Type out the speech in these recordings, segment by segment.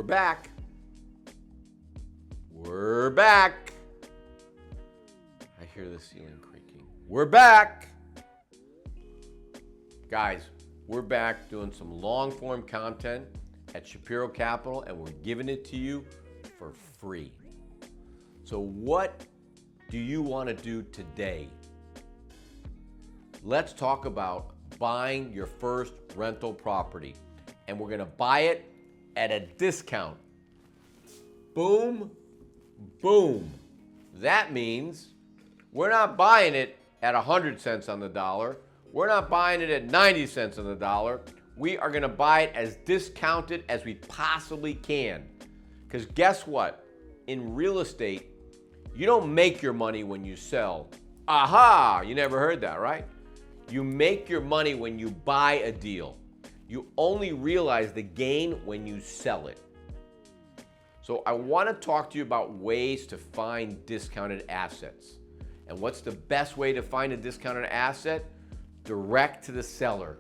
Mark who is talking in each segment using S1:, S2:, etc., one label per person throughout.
S1: We're back. We're back. I hear the ceiling creaking. We're back. Guys, we're back doing some long-form content at Shapiro Capital, and we're giving it to you for free. So what do you want to do today? Let's talk about buying your first rental property, and we're going to buy it at a discount. Boom, boom. That means we're not buying it at 100 cents on the dollar. We're not buying it at 90 cents on the dollar. We are going to buy it as discounted as we possibly can. Because guess what? In real estate, you don't make your money when you sell. Aha! You never heard that, right? You make your money when you buy a deal. You only realize the gain when you sell it. So I want to talk to you about ways to find discounted assets. And what's the best way to find a discounted asset? Direct to the seller.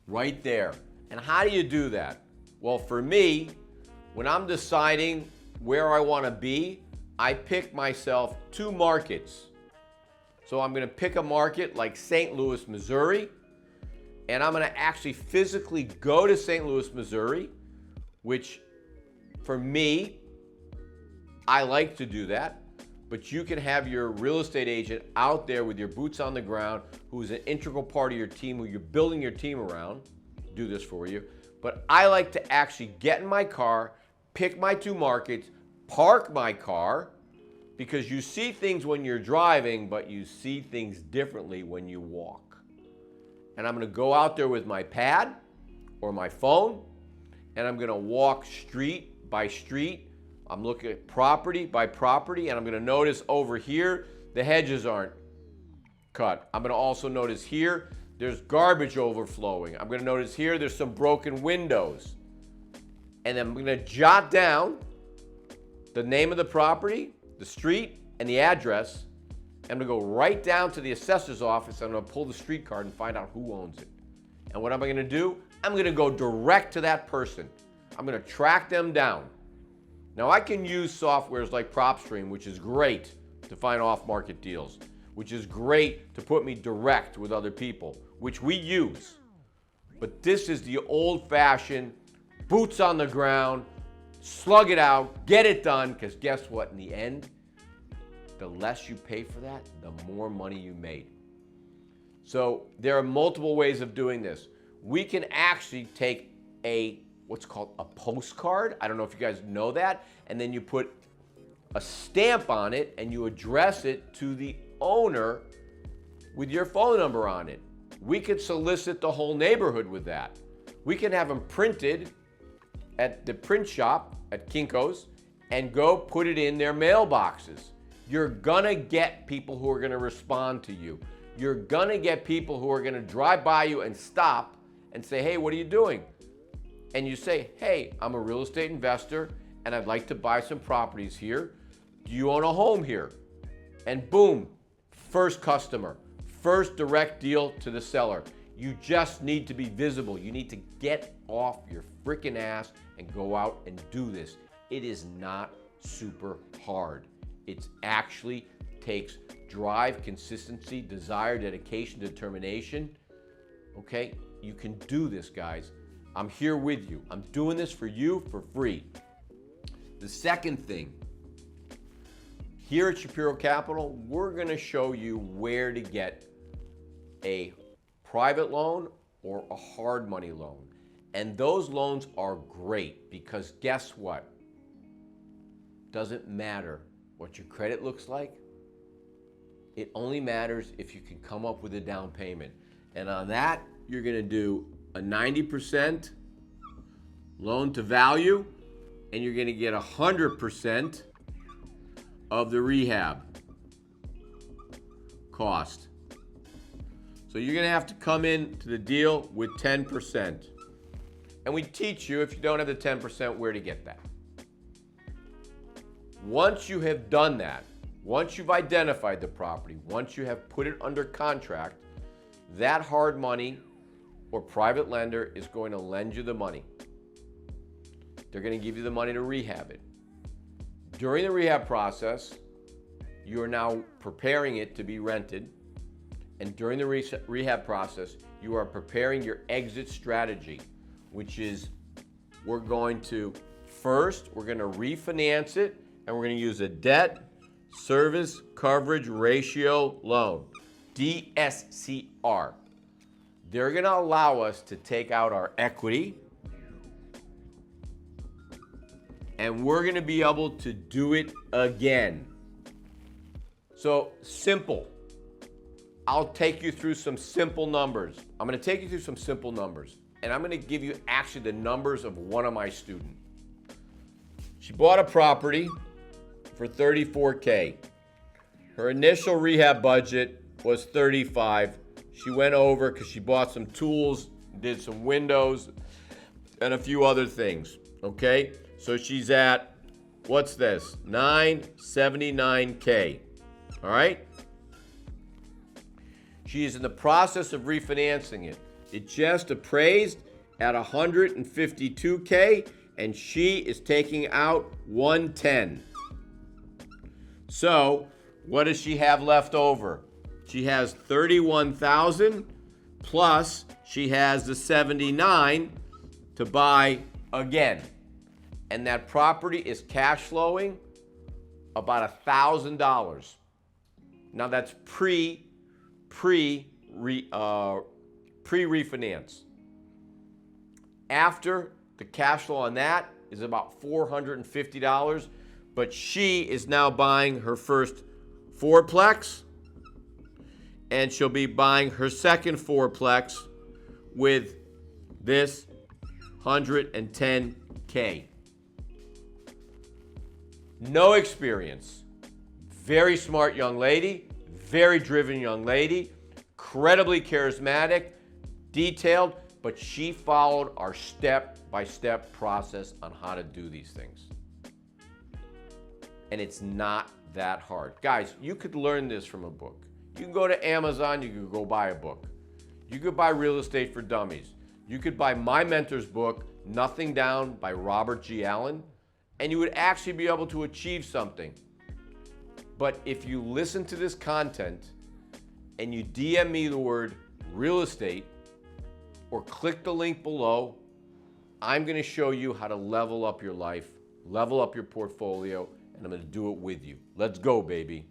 S1: Right there. And how do you do that? Well, for me, when I'm deciding where I want to be, I pick myself 2 markets. So I'm going to pick a market like St. Louis, Missouri, and I'm going to actually physically go to St. Louis, Missouri, which for me, I like to do that, but you can have your real estate agent out there with your boots on the ground, who's an integral part of your team, who you're building your team around, do this for you. But I like to actually get in my car, pick my 2 markets, park my car, because you see things when you're driving, but you see things differently when you walk. And I'm going to go out there with my pad or my phone, and I'm going to walk street by street. I'm looking at property by property, and I'm going to notice over here the hedges aren't cut. I'm going to also notice here there's garbage overflowing. I'm going to notice here there's some broken windows. And then I'm going to jot down the name of the property, the street, and the address. I'm going to go right down to the assessor's office. I'm going to pull the street card and find out who owns it. And what am I going to do? I'm going to go direct to that person. I'm going to track them down. Now, I can use softwares like PropStream, which is great to find off-market deals, which is great to put me direct with other people, which we use. But this is the old-fashioned, boots on the ground, slug it out, get it done, because guess what? In the end, the less you pay for that, the more money you made. So there are multiple ways of doing this. We can actually take what's called a postcard. I don't know if you guys know that. And then you put a stamp on it and you address it to the owner with your phone number on it. We could solicit the whole neighborhood with that. We can have them printed at the print shop at Kinko's and go put it in their mailboxes. You're gonna get people who are gonna respond to you. You're gonna get people who are gonna drive by you and stop and say, hey, what are you doing? And you say, hey, I'm a real estate investor and I'd like to buy some properties here. Do you own a home here? And boom, first customer, first direct deal to the seller. You just need to be visible. You need to get off your freaking ass and go out and do this. It is not super hard. It actually takes drive, consistency, desire, dedication, determination. Okay? You can do this, guys. I'm here with you. I'm doing this for you for free. The second thing, here at Shapiro Capital, we're going to show you where to get a private loan or a hard money loan. And those loans are great because guess what? Doesn't matter what your credit looks like. It only matters if you can come up with a down payment. And on that, you're going to do a 90% loan to value, and you're going to get 100% of the rehab cost. So you're going to have to come in to the deal with 10%. And we teach you, if you don't have the 10%, where to get that. Once you have done that, once you've identified the property, once you have put it under contract, that hard money or private lender is going to lend you the money. They're going to give you the money to rehab it. During the rehab process, you are now preparing it to be rented. And during the rehab process, you are preparing your exit strategy, which is we're going to refinance it, and we're going to use a debt service coverage ratio loan, DSCR. They're going to allow us to take out our equity, and we're going to be able to do it again. So simple. I'll take you through some simple numbers. I'm going to take you through some simple numbers, and I'm going to give you actually the numbers of one of my students. She bought a property for $34K. Her initial rehab budget was $35. She went over because she bought some tools, did some windows, and a few other things, okay? So she's at, what's this? $979K, all right? She is in the process of refinancing it. It just appraised at $152K, and she is taking out $110. So, what does she have left over? She has $31,000 plus she has the $79 to buy again. And that property is cash flowing about $1,000. Now that's pre-refinance. After, the cash flow on that is about $450, but she is now buying her first fourplex, and she'll be buying her second fourplex with this $110K. No experience. Very smart young lady, very driven young lady, incredibly charismatic, detailed, but she followed our step-by-step process on how to do these things. And it's not that hard. Guys, you could learn this from a book. You can go to Amazon, you could go buy a book. You could buy Real Estate for Dummies. You could buy my mentor's book, Nothing Down by Robert G. Allen, and you would actually be able to achieve something. But if you listen to this content and you DM me the word real estate or click the link below, I'm going to show you how to level up your life, level up your portfolio, and I'm going to do it with you. Let's go, baby.